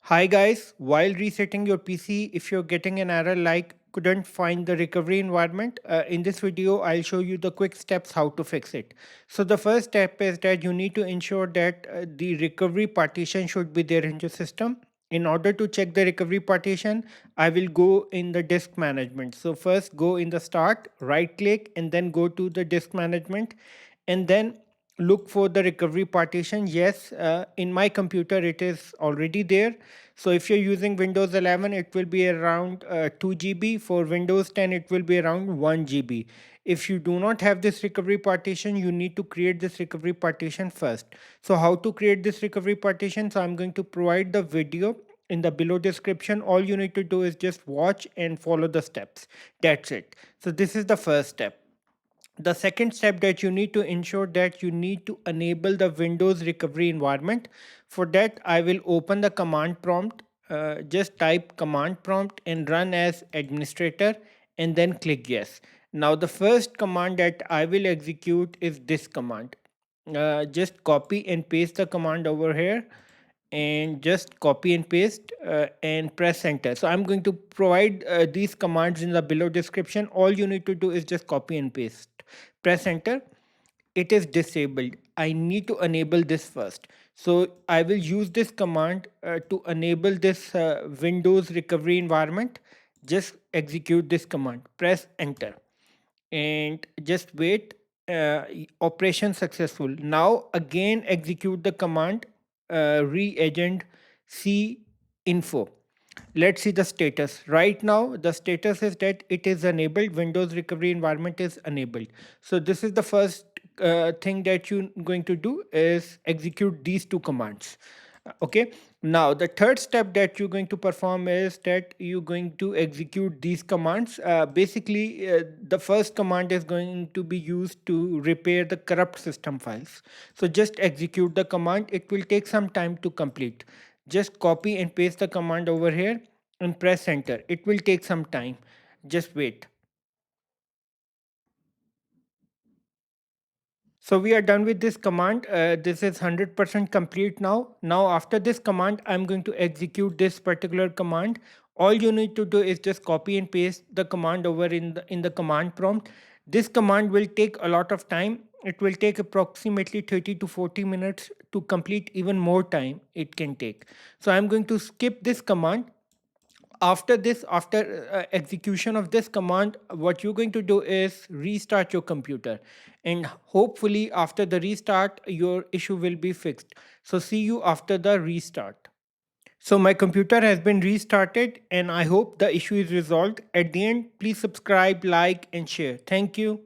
Hi guys, while resetting your PC, if you're getting an error like couldn't find the recovery environment, in this video I'll show you the quick steps how to fix it. So the first step is that you need to ensure that the recovery partition should be there in your system. In order to check the recovery partition, I will go in the disk management. So first go in the start, right click and then go to the disk management and then look for the recovery partition. Yes, in my computer it is already there. So if you're using Windows 11, it will be around 2 GB. For Windows 10, it will be around 1 GB. If you do not have this recovery partition, you need to create this recovery partition first. So how to create this recovery partition? So I'm going to provide the video in the below description. All you need to do is just watch and follow the steps. That's it. So this is the first step. The second step that you need to ensure that you need to enable the Windows recovery environment. For that, I will open the command prompt. Just type command prompt and run as administrator and then click yes. Now the first command that I will execute is this command. Just copy and paste the command over here and just copy and paste and press enter. So I'm going to provide these commands in the below description. All you need to do is just copy and paste. Press enter. It is disabled. I need to enable this first. So I will use this command to enable this Windows recovery environment. Just execute this command. Press enter and just wait. Operation successful. Now again execute the command reagentc info. Let's see the status. Right now the status is that it is enabled. Windows recovery environment is enabled. So this is the first thing that you're going to do is execute these two commands. Okay, now the third step that you're going to perform is that you're going to execute these commands. Basically, the first command is going to be used to repair the corrupt system files. So just execute the command. It will take some time to complete. Just copy and paste the command over here and press enter. It will take some time. Just wait. So we are done with this command. This is 100% complete now. Now after this command, I'm going to execute this particular command. All you need to do is just copy and paste the command over in the command prompt. This command will take a lot of time. It will take approximately 30 to 40 minutes to complete. Even more time it can take. So I'm going to skip this command. After execution of this command, what you're going to do is restart your computer, and hopefully after the restart your issue will be fixed. So see you after the restart. So my computer has been restarted and I hope the issue is resolved. At the end, please subscribe, like and share. Thank you.